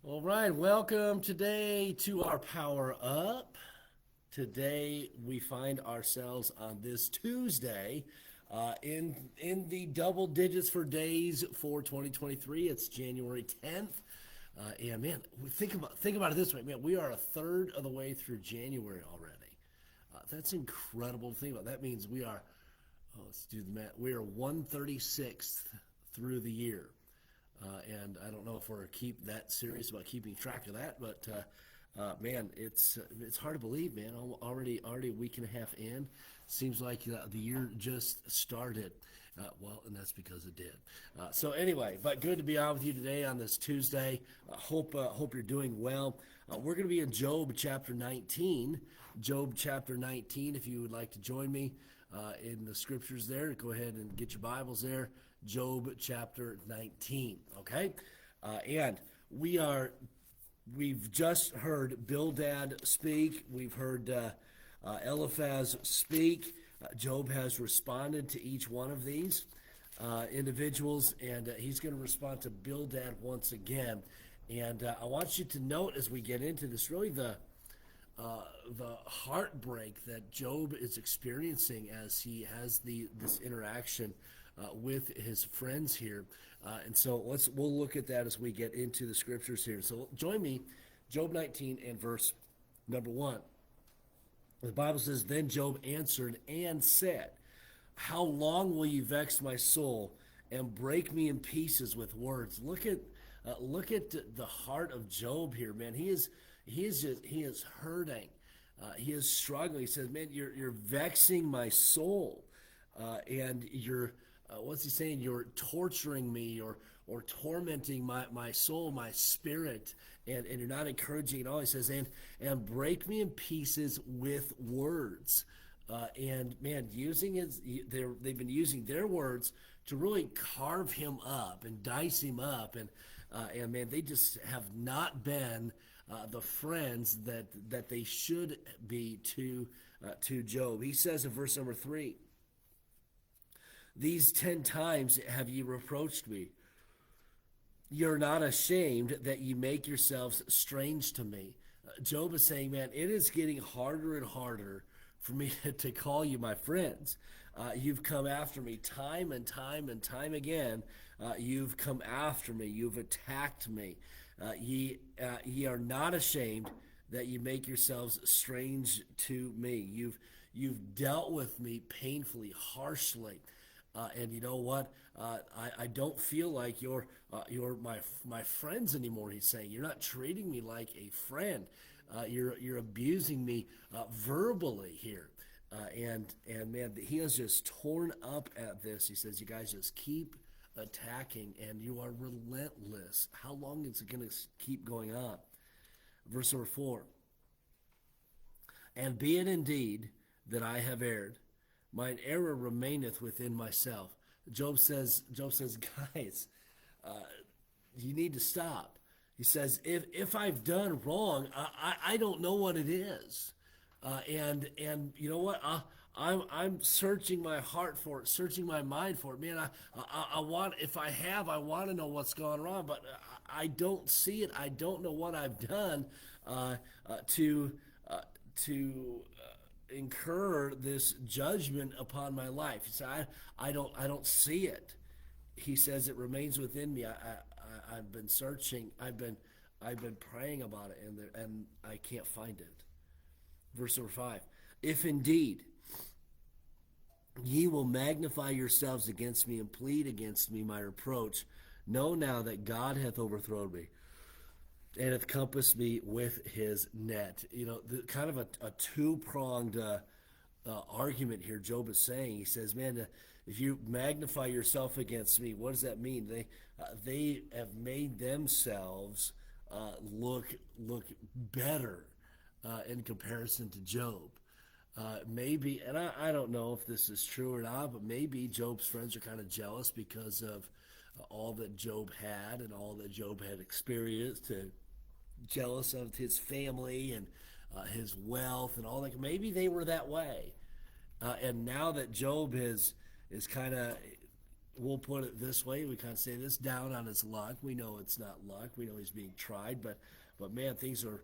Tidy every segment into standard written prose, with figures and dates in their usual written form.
All right, welcome today to our Power Up. Today we find ourselves on this Tuesday in the double digits for days for 2023. It's January 10th. And man, think about it this way, man. We are a third of the way through January already. That's incredible to think about. That means we are, let's do the math. We are 136th through the year. And I don't know if we're keep that serious about keeping track of that, but man, it's hard to believe, man. Already a week and a half in, seems like the year just started. Well, and that's because it did. So anyway, but good to be on with you today on this Tuesday. Hope you're doing well. We're going to be in Job chapter 19. Job chapter 19. If you would like to join me in the scriptures there, go ahead and get your Bibles there. Job chapter 19. Okay, and we've just heard Bildad speak. We've heard Eliphaz speak. Job has responded to each one of these individuals, and he's going to respond to Bildad once again. And I want you to note as we get into this, really the heartbreak that Job is experiencing as he has this interaction with his friends here. And so we'll look at that as we get into the scriptures here. So join me, Job 19 and verse number 1. The Bible says, "Then Job answered and said, 'How long will you vex my soul and break me in pieces with words?'" Look at the heart of Job here, man. He is hurting. He is struggling. He says, "Man, you're vexing my soul, and you're what's he saying? You're torturing me or tormenting my soul, my spirit, and you're not encouraging at all." He says, and break me in pieces with words. And man, they've been using their words to really carve him up and dice him up, and man, they just have not been the friends that they should be to Job. He says in verse number 3, "These 10 times have ye reproached me. You're not ashamed that you make yourselves strange to me." Job is saying, man, it is getting harder and harder for me to call you my friends. You've come after me time and time and time again. You've come after me. You've attacked me. Ye are not ashamed that you make yourselves strange to me. You've dealt with me painfully, harshly. And you know what? I don't feel like you're my friends anymore. He's saying you're not treating me like a friend. You're abusing me verbally here, and man, he is just torn up at this. He says, "You guys just keep attacking, and you are relentless. How long is it going to keep going on?" Verse number 4. "And be it indeed that I have erred, mine error remaineth within myself." Job says, guys, you need to stop. He says, if I've done wrong, I don't know what it is. And you know what? I'm searching my heart for it, searching my mind for it. Man, I want, if I want to know what's gone wrong, but I don't see it. I don't know what I've done to incur this judgment upon my life. He said, I don't see it. He says it remains within me. I've been searching. I've been praying about it, and I can't find it. Verse number 5. "If indeed ye will magnify yourselves against me and plead against me my reproach, know now that God hath overthrown me and hath compassed me with his net." You know, kind of a two-pronged argument here Job is saying. He says, man, if you magnify yourself against me, what does that mean? They have made themselves look better in comparison to Job. Maybe, and I don't know if this is true or not, but maybe Job's friends are kind of jealous because of all that Job had and all that Job had experienced, and jealous of his family and his wealth and all that. Maybe they were that way. And now that Job is kind of we'll put it this way. We kind of say this down on his luck. We know it's not luck. We know he's being tried, but man, things are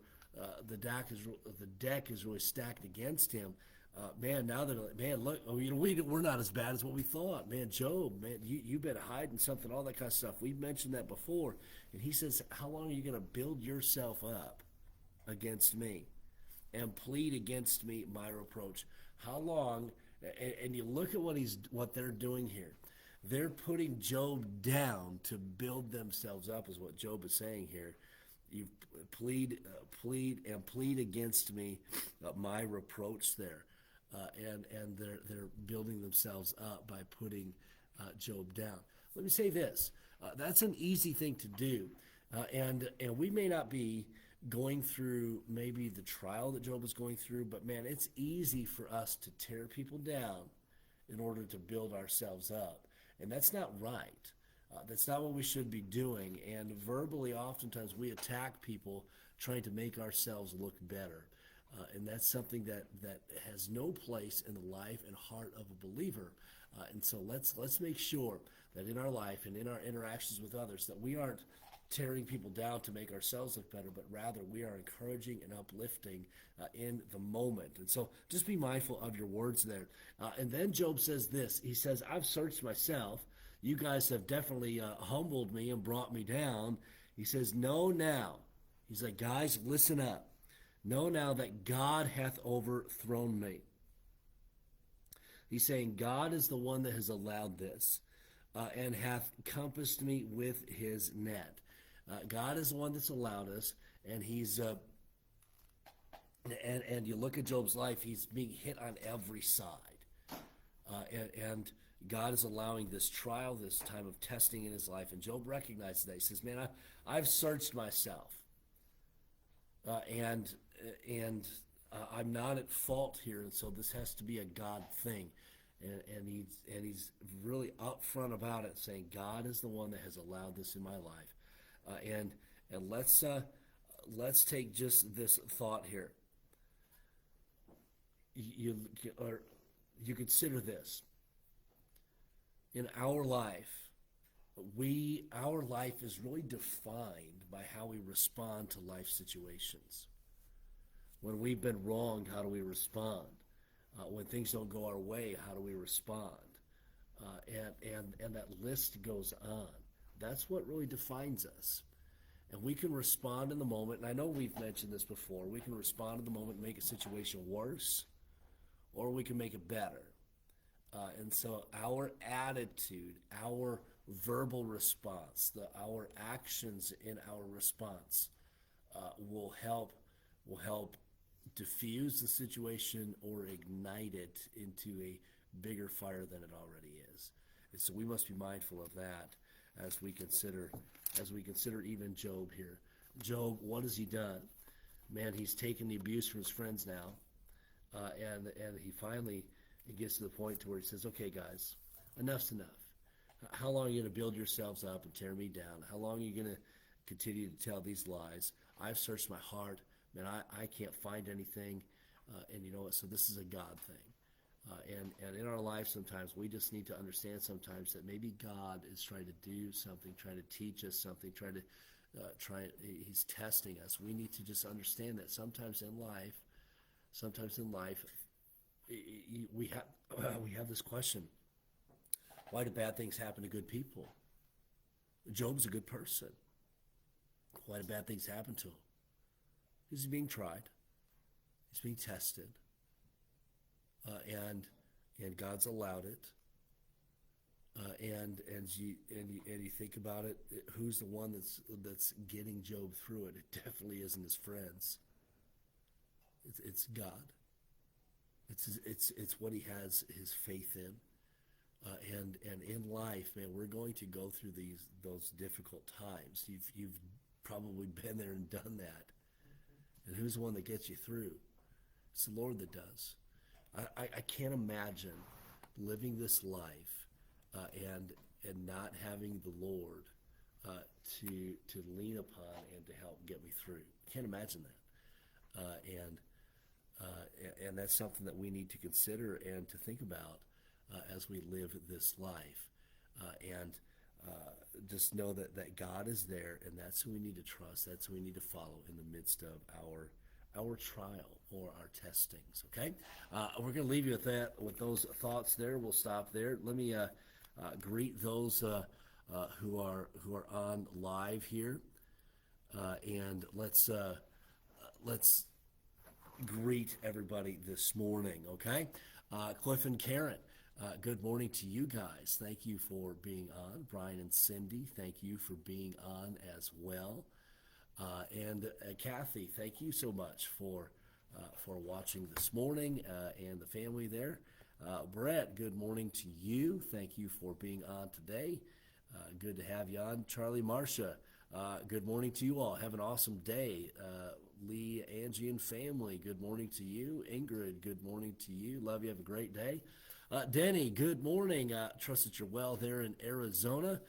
the deck is really stacked against him. Man, now they're like, man, look, oh, we're not as bad as what we thought. Man, Job, man, you've been hiding something, all that kind of stuff. We've mentioned that before, and he says, how long are you going to build yourself up against me and plead against me my reproach? How long? And you look at what they're doing here. They're putting Job down to build themselves up, is what Job is saying here. You plead against me my reproach there, and they're building themselves up by putting Job down. Let me say this: that's an easy thing to do, and we may not be going through maybe the trial that Job is going through, but man, it's easy for us to tear people down in order to build ourselves up. And that's not right. That's not what we should be doing. And verbally, oftentimes, we attack people trying to make ourselves look better. And that's something that has no place in the life and heart of a believer. And so let's make sure that in our life and in our interactions with others that we aren't tearing people down to make ourselves look better, but rather we are encouraging and uplifting in the moment. And so just be mindful of your words there. And then Job says this. He says, I've searched myself. You guys have definitely humbled me and brought me down. He says, know now. He's like, guys, listen up. Know now that God hath overthrown me. He's saying God is the one that has allowed this and hath compassed me with his net. God is the one that's allowed us, and he's and you look at Job's life, he's being hit on every side, and God is allowing this trial, this time of testing in his life, and Job recognizes that. He says, "Man, I've searched myself, and I'm not at fault here, and so this has to be a God thing." And he's really upfront about it, saying God is the one that has allowed this in my life. And let's take just this thought here. You consider this. In our life, our life is really defined by how we respond to life situations. When we've been wronged, how do we respond? When things don't go our way, how do we respond? And that list goes on. That's what really defines us. And we can respond in the moment, and I know we've mentioned this before, we can respond in the moment and make a situation worse, or we can make it better. And so our attitude, our verbal response, our actions in our response will help diffuse the situation or ignite it into a bigger fire than it already is. And so we must be mindful of that as we consider even Job here. Job, what has he done? Man, he's taken the abuse from his friends now, and he finally gets to the point to where he says, "Okay, guys, enough's enough. How long are you going to build yourselves up and tear me down? How long are you going to continue to tell these lies? I've searched my heart. Man, I can't find anything, and you know what? So this is a God thing." And in our life, sometimes we just need to understand sometimes that maybe God is trying to do something, trying to teach us something, he's testing us. We need to just understand that sometimes in life, we have this question: why do bad things happen to good people? Job's a good person. Why do bad things happen to him? Because he's being tried. He's being tested. And God's allowed it. And you think about it, who's the one that's getting Job through it? It definitely isn't his friends. It's God. It's what he has his faith in. And in life, man, we're going to go through those difficult times. You've probably been there and done that. And who's the one that gets you through? It's the Lord that does. I can't imagine living this life and not having the Lord to lean upon and to help get me through. Can't imagine that. And that's something that we need to consider and to think about as we live this life. and just know that God is there, and that's who we need to trust. That's who we need to follow in the midst of our trial or our testings. Okay, we're going to leave you with that, with those thoughts there. We'll stop there. Let me greet those who are on live here, and let's greet everybody this morning. Okay, Cliff and Karen. Good morning to you guys. Thank you for being on. Brian and Cindy, thank you for being on as well. And Kathy, thank you so much for watching this morning, and the family there. Brett, good morning to you. Thank you for being on today. Good to have you on. Charlie, Marcia, good morning to you all. Have an awesome day. Lee, Angie, and family, good morning to you. Ingrid, good morning to you. Love you. Have a great day. Denny, good morning. Trust that you're well there in Arizona,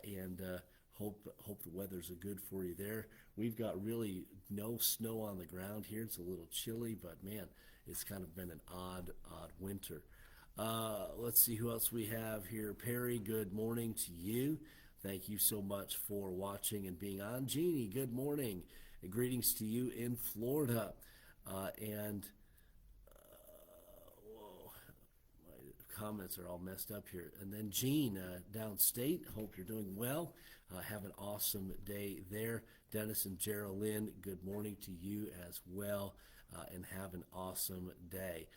and hope the weather's good for you there. We've got really no snow on the ground here. It's a little chilly, but man, it's kind of been an odd winter. Let's see who else we have here. Perry, good morning to you. Thank you so much for watching and being on. Jeannie, good morning. Greetings to you in Florida. And whoa, my comments are all messed up here. And then Jean, downstate, hope you're doing well. Have an awesome day there. Dennis and Geraldine, good morning to you as well, and have an awesome day.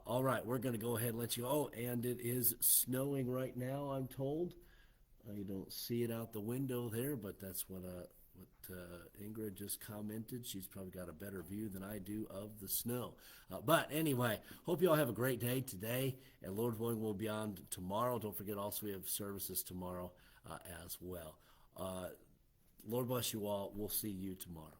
All right, we're going to go ahead and let you. Oh, and it is snowing right now, I'm told. You don't see it out the window there, but that's what Ingrid just commented. She's probably got a better view than I do of the snow. But anyway, hope you all have a great day today, and Lord willing, we'll be on tomorrow. Don't forget, also we have services tomorrow as well. Lord bless you all. We'll see you tomorrow.